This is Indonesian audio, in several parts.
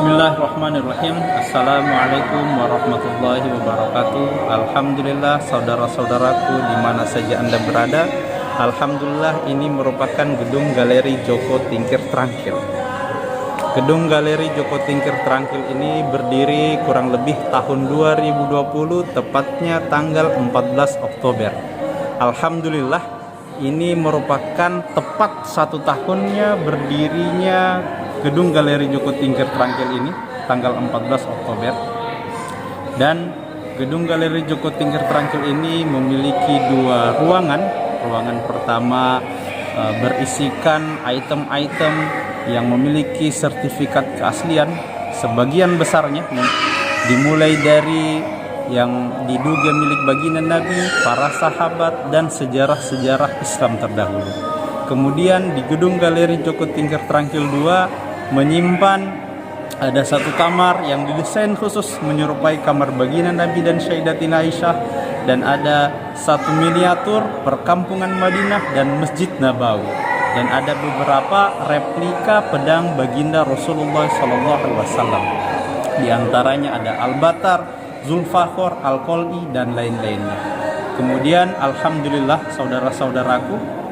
Bismillahirrahmanirrahim. Assalamualaikum warahmatullahi wabarakatuh. Alhamdulillah, saudara-saudaraku di mana saja Anda berada. Alhamdulillah, ini merupakan gedung Galeri Joko Tingkir Trangkil. Gedung Galeri Joko Tingkir Trangkil ini berdiri kurang lebih tahun 2020, tepatnya tanggal 14 Oktober. Alhamdulillah, ini merupakan tepat 1 tahunnya berdirinya Gedung Galeri Joko Tingkir Trangkil ini, tanggal 14 Oktober. Dan Gedung Galeri Joko Tingkir Trangkil ini memiliki 2 ruangan. Ruangan pertama berisikan item-item yang memiliki sertifikat keaslian, sebagian besarnya dimulai dari yang diduga milik baginda Nabi, para sahabat, dan sejarah-sejarah Islam terdahulu. Kemudian di Gedung Galeri Joko Tingkir Trangkil 2 menyimpan ada 1 kamar yang didesain khusus menyerupai kamar baginda Nabi dan Sayyidatina Aisyah, dan ada 1 miniatur perkampungan Madinah dan Masjid Nabawi, dan ada beberapa replika pedang baginda Rasulullah SAW. Di antaranya ada Al-Batar, Zulfakhor, Al-Qol'i, dan lain-lainnya. Kemudian alhamdulillah saudara-saudaraku,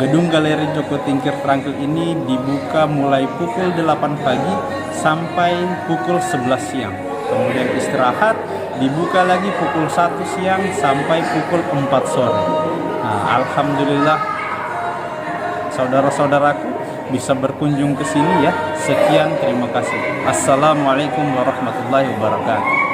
Gedung Galeri Joko Tingkir Trangkil ini dibuka mulai pukul 8 pagi sampai pukul 11 siang. Kemudian istirahat, dibuka lagi pukul 1 siang sampai pukul 4 sore. Nah, alhamdulillah saudara-saudaraku bisa berkunjung ke sini ya. Sekian, terima kasih. Assalamualaikum warahmatullahi wabarakatuh.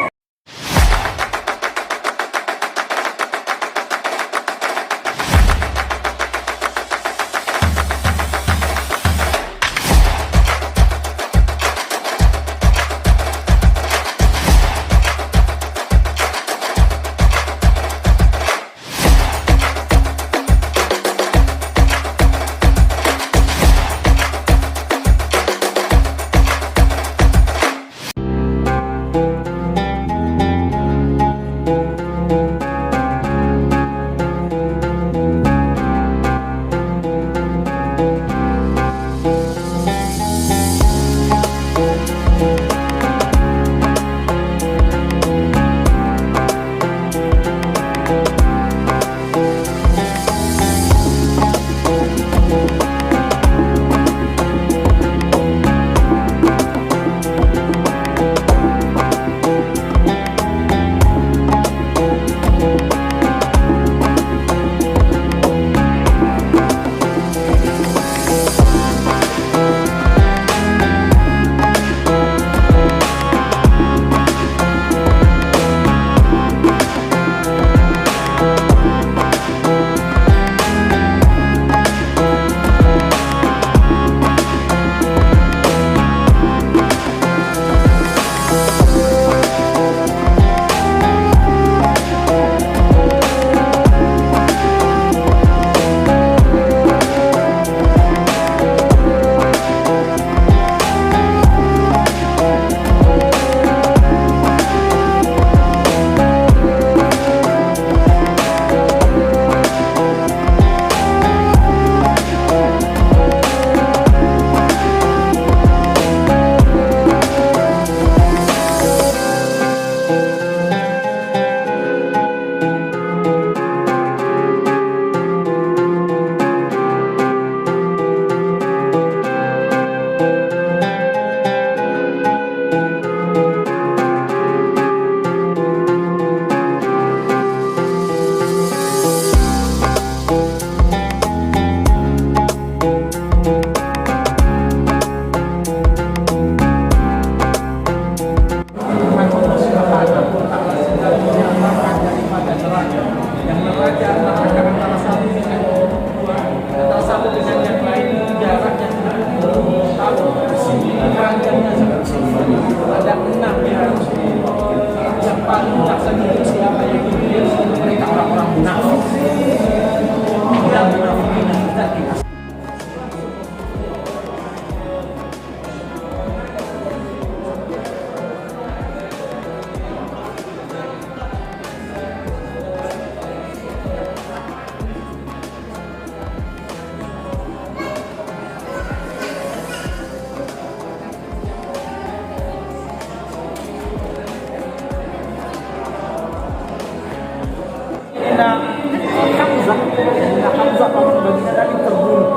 Hamzah paman baginda Nabi terbunuh,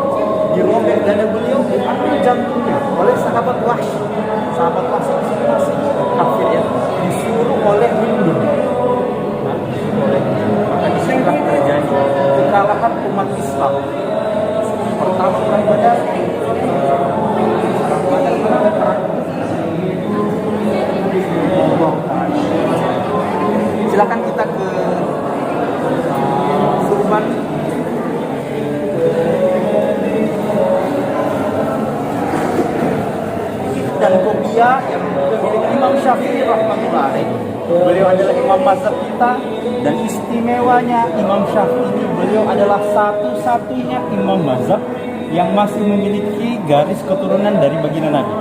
dirobek dada beliau, diambil jantungnya oleh sahabat Wahsy. Sahabat Wahsy masih kafir ya, disuruh oleh Hindu. Maka disinilah terjadi kekalahan umat Islam. Pertama perang Badar, silakan kita ke Surban. Dan Kopia yang milik Imam Syafi'i rahmatullah alaih. Beliau adalah imam mazhab kita, dan istimewanya Imam Syafi'i, beliau adalah satu-satunya imam mazhab yang masih memiliki garis keturunan dari baginda Nabi.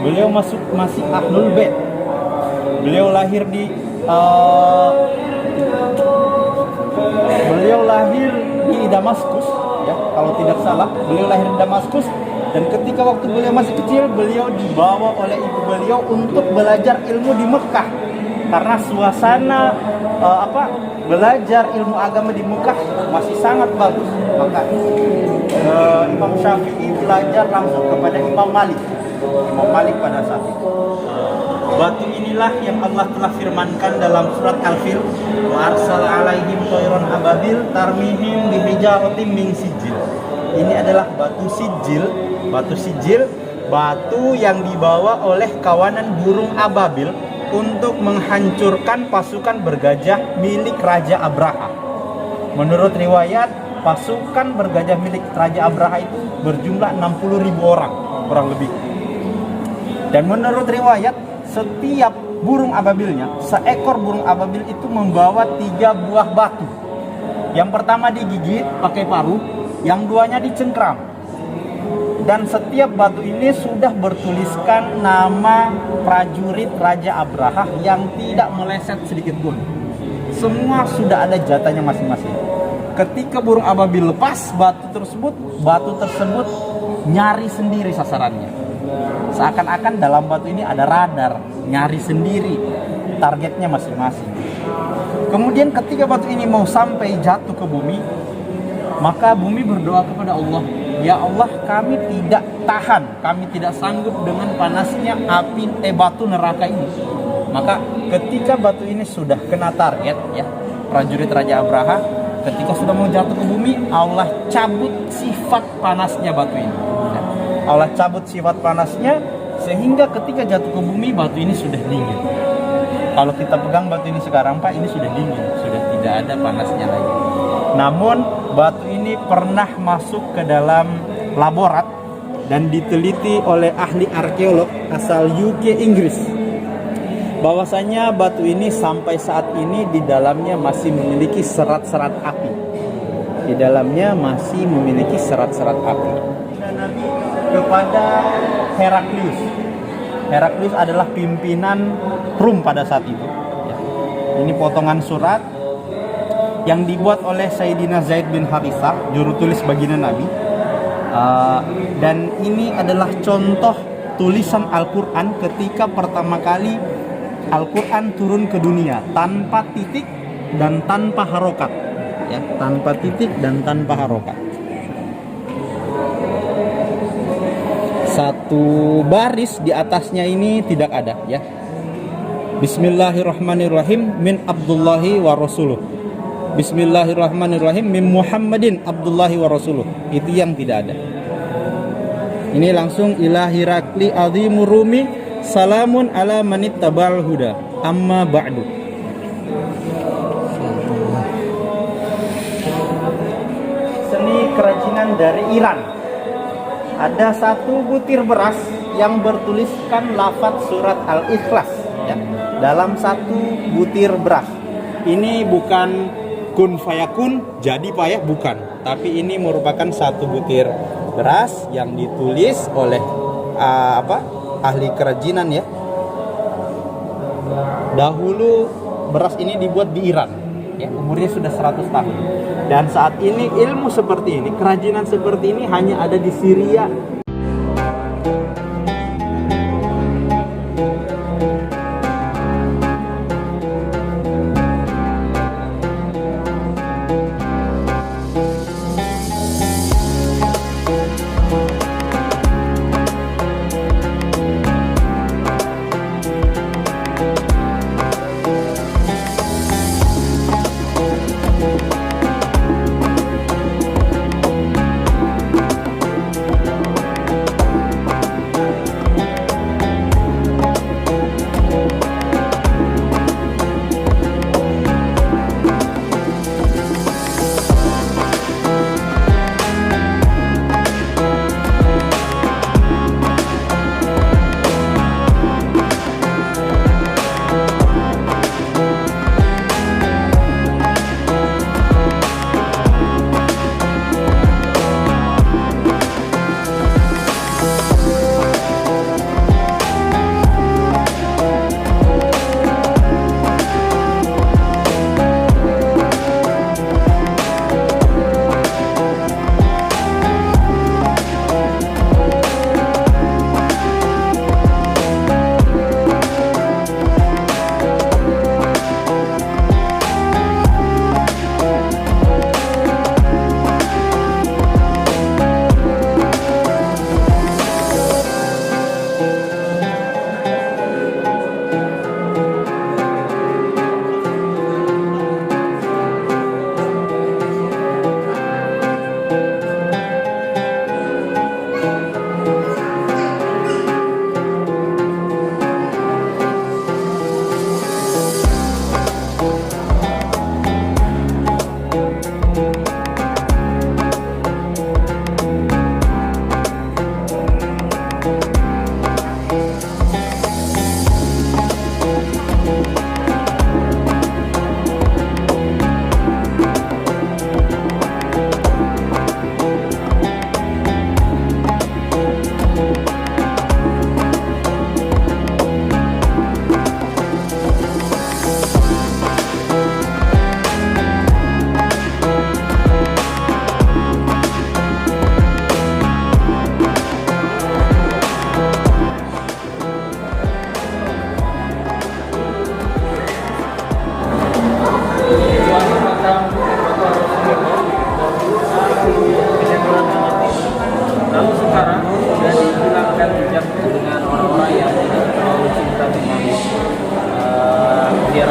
Beliau masih Ahlul Bait. Beliau lahir di Damaskus, ya, kalau tidak salah, beliau lahir di Damaskus. Dan ketika waktu beliau masih kecil, beliau dibawa oleh ibu beliau untuk belajar ilmu di Mekah. Karena suasana belajar ilmu agama di Mekah masih sangat bagus. Maka Imam Syafi'i belajar langsung kepada Imam Malik. Imam Malik pada saat itu. Batu inilah yang Allah telah firmankan dalam surat Al-Fil, wa arsala alaihim thayran ababil tarmihim bihijaratin min sijil. Ini adalah batu sijil, batu yang dibawa oleh kawanan burung ababil untuk menghancurkan pasukan bergajah milik Raja Abraha. Menurut riwayat, pasukan bergajah milik Raja Abraha itu berjumlah 60.000 orang, kurang lebih. Dan menurut riwayat, setiap burung ababilnya, seekor burung ababil itu membawa 3 buah batu. Yang pertama digigit pakai paruh, yang duanya dicengkram. Dan setiap batu ini sudah bertuliskan nama prajurit Raja Abraha yang tidak meleset sedikit pun. Semua sudah ada jatahnya masing-masing. Ketika burung ababil lepas batu tersebut nyari sendiri sasarannya. Seakan-akan dalam batu ini ada radar, nyari sendiri targetnya masing-masing. Kemudian ketika batu ini mau sampai jatuh ke bumi, maka bumi berdoa kepada Allah, ya Allah, kami tidak tahan, kami tidak sanggup dengan panasnya batu neraka ini. Maka ketika batu ini sudah kena target, ya, prajurit Raja Abraha, ketika sudah mau jatuh ke bumi, Allah cabut sifat panasnya batu ini. Allah cabut sifat panasnya sehingga ketika jatuh ke bumi batu ini sudah dingin. Kalau kita pegang batu ini sekarang, Pak, ini sudah dingin, sudah tidak ada panasnya lagi. Namun batu ini pernah masuk ke dalam laborat dan diteliti oleh ahli arkeolog asal UK Inggris. Bahwasanya batu ini sampai saat ini di dalamnya masih memiliki serat-serat api. Di dalamnya masih memiliki serat-serat api. Nabi kepada Heraklius. Heraklius adalah pimpinan Rum pada saat itu. Ini potongan surat yang dibuat oleh Sayyidina Zaid bin Harithah, juru tulis baginda Nabi. Dan ini adalah contoh tulisan Al-Quran ketika pertama kali Al-Quran turun ke dunia tanpa titik dan tanpa harokat, ya, tanpa titik dan tanpa harokat. Satu baris di atasnya ini tidak ada, ya. Bismillahirrahmanirrahim min Abdullahi wa Rasuluh. Bismillahirrahmanirrahim min Muhammadin Abdullahi wa Rasuluh. Itu yang tidak ada. Ini langsung ila Hirakli azimur Rumi, salamun ala manittabal huda, amma ba'du. Seni kerajinan dari Iran. Ada satu butir beras yang bertuliskan lafaz surat Al-Ikhlas, ya, dalam satu butir beras. Ini bukan kun fayakun, jadi payah, bukan. Tapi ini merupakan satu butir beras yang ditulis oleh ahli kerajinan, ya. Dahulu beras ini dibuat di Iran, ya, umurnya sudah 100 tahun. Dan saat ini ilmu seperti ini, kerajinan seperti ini hanya ada di Syria.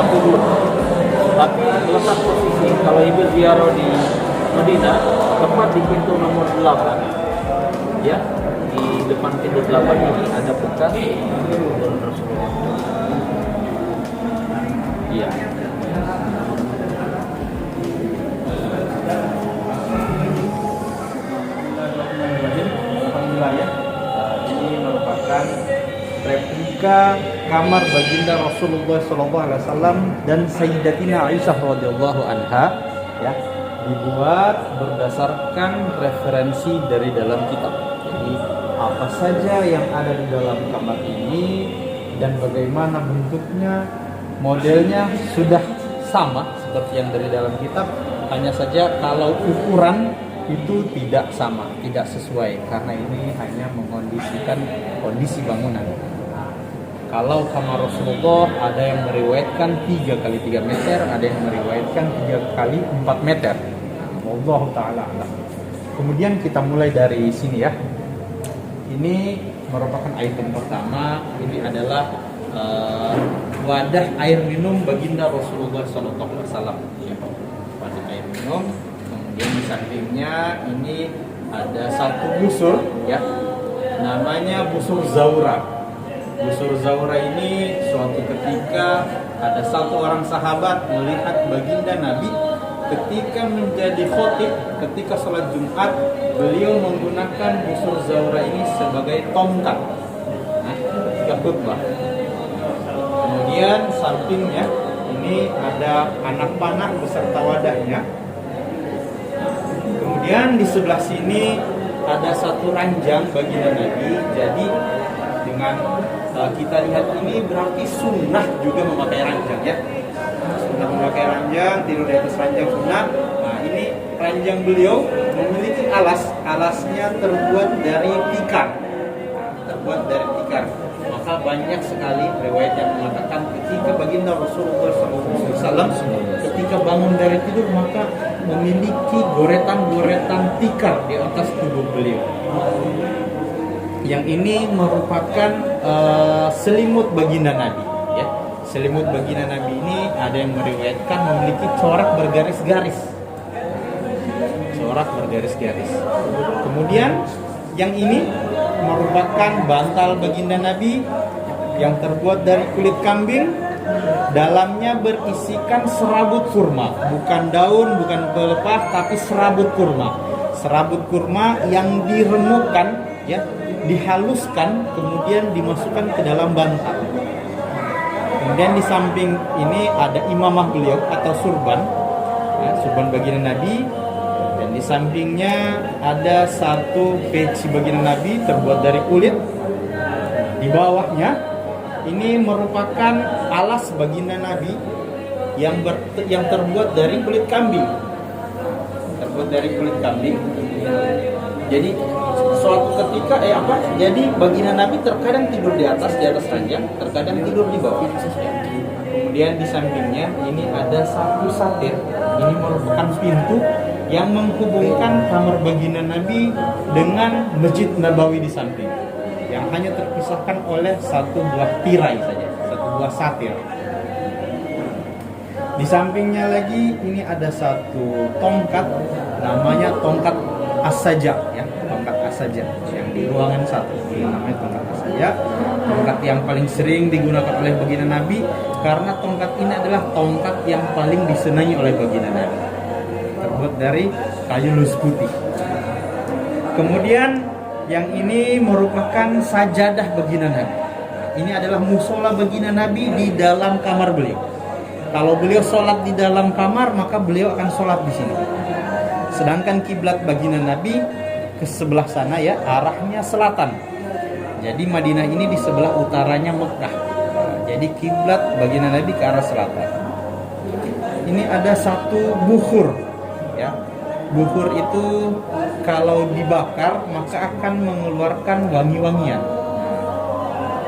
kubur. Tapi letak posisi kalau ibu ziarah di Madinah, tepat di pintu nomor 8, ya, di depan pintu 8 ini ada bekas kubur Rasulullah. Iya. Alhamdulillah ya. Ini merupakan replika kamar baginda Rasulullah SAW dan Sayyidatina Aisyah radhiyallahu anha, ya, dibuat berdasarkan referensi dari dalam kitab. Jadi apa saja yang ada di dalam kamar ini dan bagaimana bentuknya, modelnya sudah sama seperti yang dari dalam kitab. Hanya saja kalau ukuran itu tidak sama, tidak sesuai karena ini hanya mengkondisikan kondisi bangunan. Kalau kamar Rasulullah ada yang meriwayatkan 3 kali 3 meter, ada yang meriwayatkan 3 kali 4 meter. Wallahu ta'ala alam. Kemudian kita mulai dari sini ya. Ini merupakan item pertama. Ini adalah wadah air minum baginda Rasulullah SAW. Ya, wadah air minum. Kemudian di sampingnya ini ada satu busur, ya, namanya busur Zaura. Busur Zaura ini suatu ketika ada satu orang sahabat melihat baginda Nabi ketika menjadi khotib, ketika sholat Jumat, beliau menggunakan busur Zaura ini sebagai tongkat, ketika khutbah. Kemudian sampingnya ini ada anak panah beserta wadahnya. Kemudian di sebelah sini ada satu ranjang baginda Nabi. Jadi dengan kita lihat ini berarti sunnah juga memakai ranjang, ya. Sunnah memakai ranjang, tidur di atas ranjang sunnah. Nah, ini ranjang beliau memiliki alasnya terbuat dari tikar. Terbuat dari tikar. Maka banyak sekali riwayat yang mengatakan ketika baginda Rasulullah SAW ketika bangun dari tidur maka memiliki goretan-goretan tikar di atas tubuh beliau. Yang ini merupakan selimut baginda Nabi, ya. Selimut baginda Nabi ini ada yang meriwayatkan memiliki corak bergaris-garis. Corak bergaris-garis. Kemudian yang ini merupakan bantal baginda Nabi yang terbuat dari kulit kambing. Dalamnya berisikan serabut kurma, bukan daun, bukan pelepah, tapi serabut kurma. Serabut kurma yang diremukkan, ya, dihaluskan, kemudian dimasukkan ke dalam bantal. Kemudian di samping ini ada imamah beliau atau surban, ya, surban baginda Nabi. Dan di sampingnya ada satu peci baginda Nabi terbuat dari kulit. Di bawahnya ini merupakan alas baginda Nabi yang terbuat dari kulit kambing. Terbuat dari kulit kambing. Jadi suatu ketika jadi baginda Nabi terkadang tidur di atas ranjang, terkadang tidur di bawah. Kemudian di sampingnya ini ada satu satir. Ini merupakan pintu yang menghubungkan kamar baginda Nabi dengan Masjid Nabawi di samping, yang hanya terpisahkan oleh satu buah tirai saja, satu buah satir. Di sampingnya lagi ini ada satu tongkat, namanya tongkat as-saja, ya, tongkat as-saja yang di ruangan satu. Ini namanya tongkat as-saja, tongkat yang paling sering digunakan oleh baginda Nabi karena tongkat ini adalah tongkat yang paling disenangi oleh baginda Nabi. Terbuat dari kayu lus putih. Kemudian yang ini merupakan sajadah baginda Nabi. Ini adalah musola baginda Nabi di dalam kamar beliau. Kalau beliau sholat di dalam kamar, maka beliau akan sholat di sini. Sedangkan kiblat baginda Nabi ke sebelah sana, ya, arahnya selatan. Jadi Madinah ini di sebelah utaranya Mekah. Jadi kiblat baginda Nabi ke arah selatan. Ini ada satu bukhur, ya. Bukhur itu kalau dibakar maka akan mengeluarkan wangi-wangian.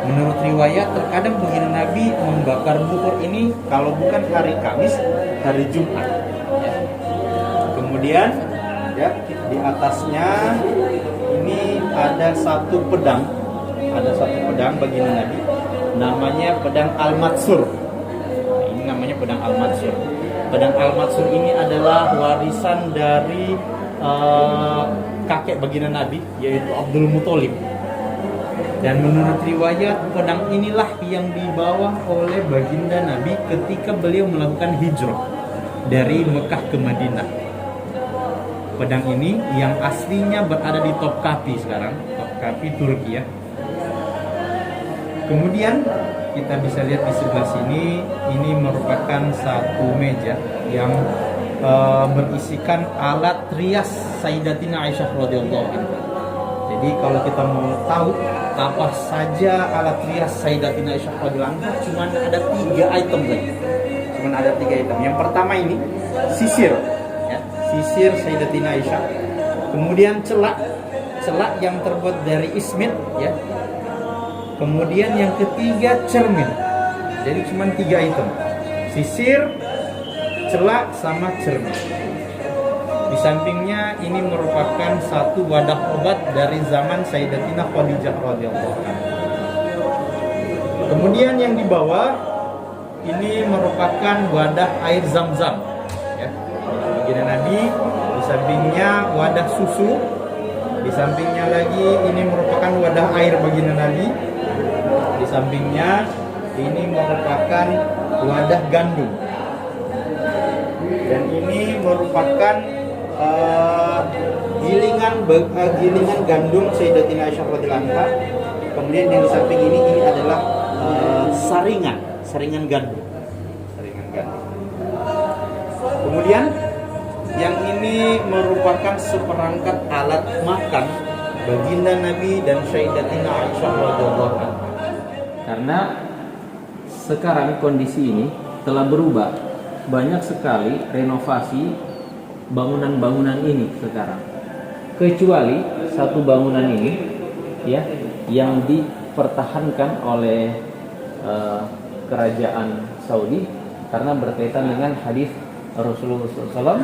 Menurut riwayat terkadang baginda Nabi membakar bukhur ini kalau bukan hari Kamis, hari Jumat, ya. Kemudian, ya, di atasnya ini ada satu pedang baginda Nabi, namanya pedang Al-Matsur. Ini namanya pedang Al-Mansur. Pedang Al-Mansur ini adalah warisan dari kakek baginda Nabi, yaitu Abdul Muthalib. Dan menurut riwayat, pedang inilah yang dibawa oleh baginda Nabi ketika beliau melakukan hijrah dari Mekah ke Madinah. Pedang ini yang aslinya berada di Topkapi sekarang, Topkapi Turki ya. Kemudian kita bisa lihat di sebelah sini, ini merupakan satu meja yang berisikan alat rias Sayyidatina Aisyah radhiyallahu anha. Jadi kalau kita mau tahu apa saja alat rias Sayyidatina Aisyah radhiyallahu anha, cuma ada 3 item lagi. Cuma ada 3 item. Yang pertama ini sisir, ya, sisir Sayyidatina Aisyah. Kemudian celak yang terbuat dari ismit, ya. Kemudian yang ketiga cermin. Jadi cuma 3 item. Sisir, celak, sama cermin. Di sampingnya ini merupakan satu wadah obat dari zaman Sayyidatina Khadijah radhiyallahu anha. Kemudian yang di bawah ini merupakan wadah air Zam-Zam, ya. Baginda Nabi, di sampingnya wadah susu, di sampingnya lagi ini merupakan wadah air baginda Nabi, di sampingnya ini merupakan wadah gandum, dan ini merupakan gilingan gandum Sayyidatina Aisyah radhiyallahu anha. Kemudian yang di samping ini adalah saringan gandum. Kemudian yang ini merupakan seperangkat alat makan baginda Nabi dan Sayyidatina Aisyah radhiyallahu anha. Karena sekarang kondisi ini telah berubah, banyak sekali renovasi bangunan-bangunan ini sekarang. Kecuali satu bangunan ini, ya, yang dipertahankan oleh kerajaan Saudi karena berkaitan dengan hadis Rasulullah SAW,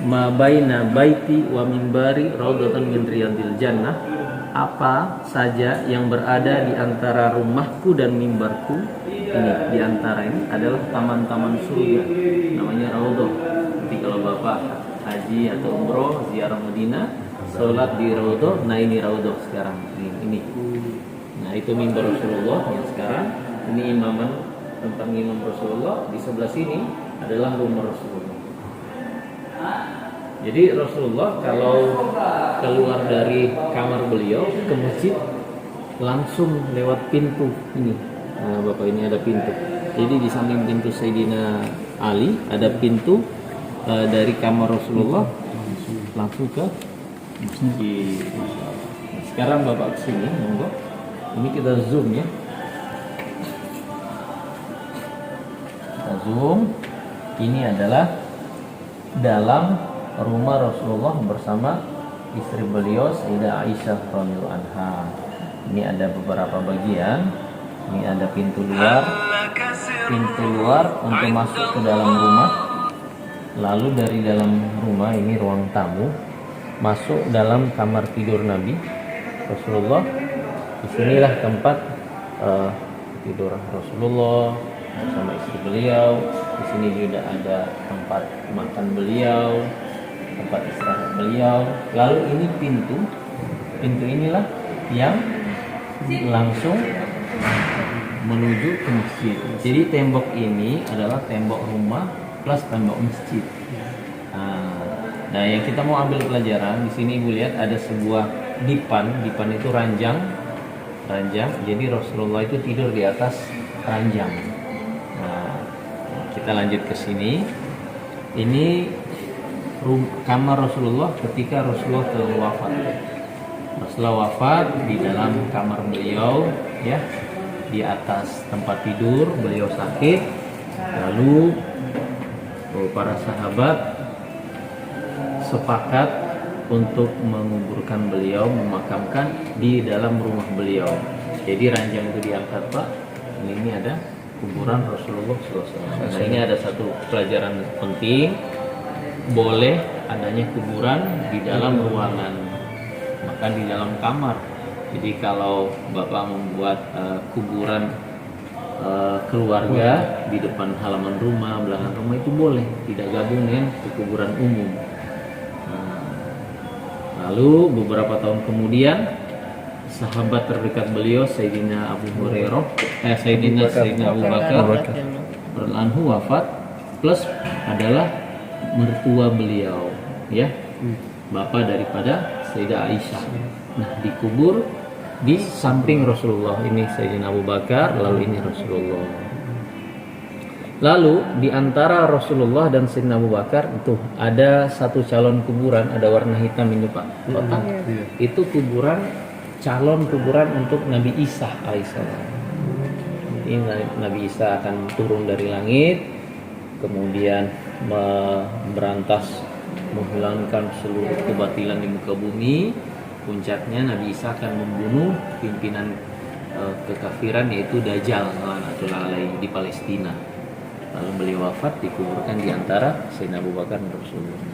ma baina baiti wa minbari raudhatan min riyadil jannah. Apa saja yang berada di antara rumahku dan mimbarku, ini di antara ini adalah taman-taman surga, namanya raudhah. Jadi kalau Bapak haji atau umroh ziarah Madinah, sholat di raudhah, nah ini raudhah sekarang ini. Nah itu mimbar Rasulullah yang sekarang, ini imaman, tempat imam Rasulullah. Di sebelah sini adalah rumah Rasulullah. Jadi Rasulullah kalau keluar dari kamar beliau ke masjid langsung lewat pintu ini. Nah, Bapak, ini ada pintu. Jadi di samping pintu Sayyidina Ali ada pintu dari kamar Rasulullah langsung ke masjid. Sekarang Bapak kesini, monggo. Ini kita zoom ya. Kita zoom. Ini adalah dalam rumah Rasulullah bersama istri beliau Sayyidah Aisyah radhiyallahu anha. Ini ada beberapa bagian. Ini ada pintu luar untuk masuk ke dalam rumah. Lalu dari dalam rumah ini ruang tamu, masuk dalam kamar tidur Nabi Rasulullah. Disinilah tempat tidur Rasulullah bersama istri beliau. Di sini juga ada tempat makan beliau, tempat istirahat beliau. Lalu ini pintu inilah yang langsung menuju ke masjid. Jadi tembok ini adalah tembok rumah plus tembok masjid. Nah, yang kita mau ambil pelajaran di sini, Ibu lihat ada sebuah dipan itu ranjang. Jadi Rasulullah itu tidur di atas ranjang. Nah, kita lanjut ke sini. Ini kamar Rasulullah ketika Rasulullah telah wafat. Rasulullah wafat di dalam kamar beliau, ya, di atas tempat tidur beliau sakit. Lalu para sahabat sepakat untuk menguburkan beliau, memakamkan di dalam rumah beliau. Jadi ranjang itu diangkat, Pak. Ini ada kuburan Rasulullah SAW. Nah, ini ada satu pelajaran penting. Boleh adanya kuburan di dalam ruangan, bahkan di dalam kamar. Jadi kalau Bapak membuat kuburan keluarga di depan halaman rumah, belakang rumah itu boleh, tidak gabung dengan kuburan umum. Lalu beberapa tahun kemudian sahabat terdekat beliau Sayyidina Abu Hurairah, Sayyidina Abu Bakar radhiyallahu anhu wafat, plus adalah mertua beliau, ya, bapak daripada Sayyidah Aisyah. Nah, dikubur di samping Rasulullah. Ini Sayyidina Abu Bakar, lalu ini Rasulullah. Lalu di antara Rasulullah dan Sayyidina Abu Bakar itu ada satu calon kuburan, ada warna hitam ini Pak, kotak. Itu kuburan, calon kuburan untuk Nabi Isa alaihissalam. Ini Nabi Isa akan turun dari langit, kemudian memberantas, menghilangkan seluruh kebatilan di muka bumi. Puncaknya Nabi Isa akan membunuh pimpinan kekafiran, yaitu Dajjal di Palestina. Lalu beliau wafat, dikuburkan di antara Sayyidina Abu Bakar dan Rasulullah.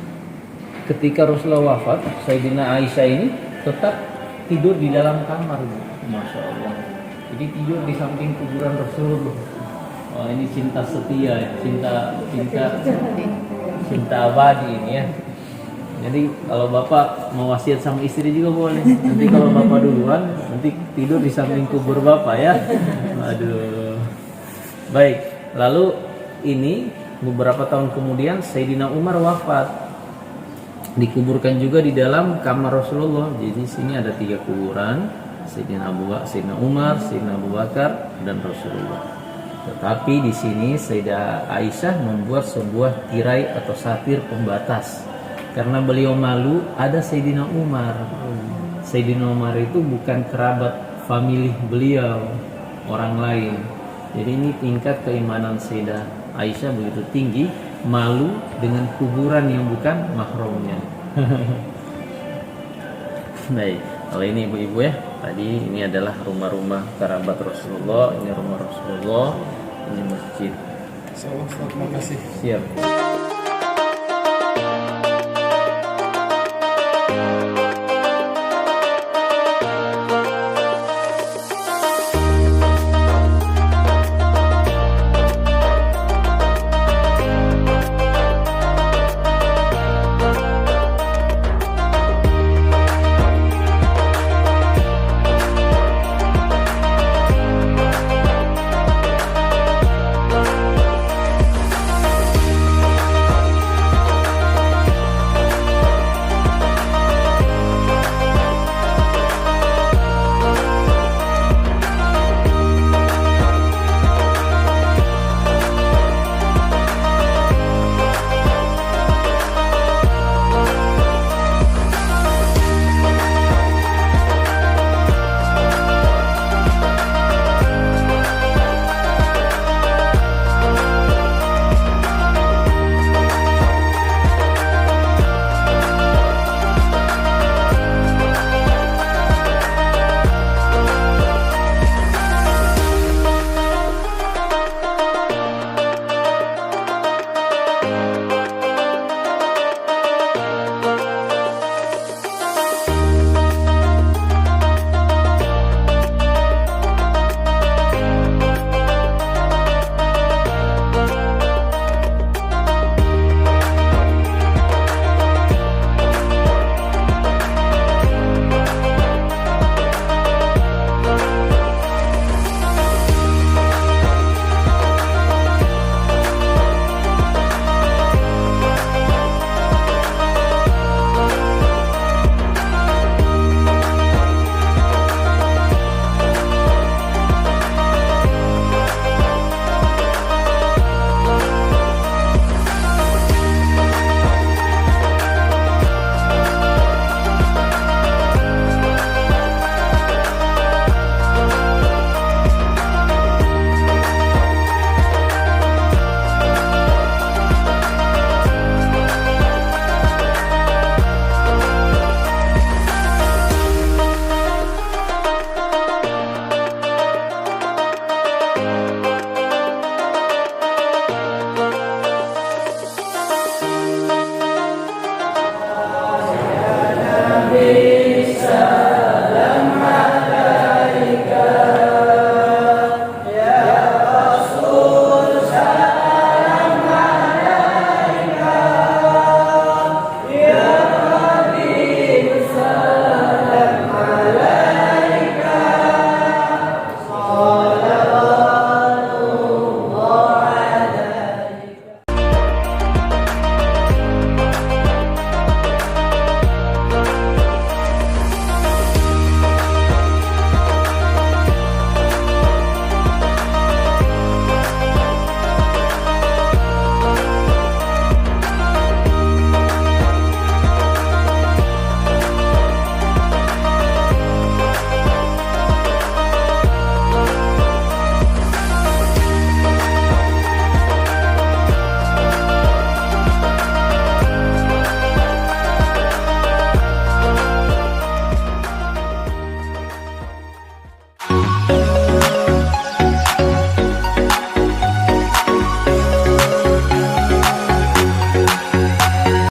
Ketika Rasulullah wafat, Sayyidina Aisyah ini tetap tidur di dalam kamar, Masya Allah. Jadi tidur di samping kuburan Rasulullah. Oh, ini cinta setia, cinta abadi ini ya. Jadi kalau bapak mau wasiat sama istri juga boleh. Nanti kalau bapak duluan, nanti tidur di samping kubur bapak ya. Aduh. Baik, lalu ini beberapa tahun kemudian Sayyidina Umar wafat, dikuburkan juga di dalam kamar Rasulullah. Jadi sini ada 3 kuburan, Sayyidina Umar, Sayyidina Abu Bakar, dan Rasulullah. Tetapi di sini Sayyidah Aisyah membuat sebuah tirai atau satir pembatas karena beliau malu ada Sayyidina Umar. Sayyidina Umar itu bukan kerabat famili beliau, orang lain. Jadi ini tingkat keimanan Sayyidah Aisyah begitu tinggi, malu dengan kuburan yang bukan mahramnya. Baik, kalau ini ibu-ibu ya, tadi ini adalah rumah-rumah kerabat Rasulullah, ini rumah Rasulullah, ini masjid. Terima kasih. Siap.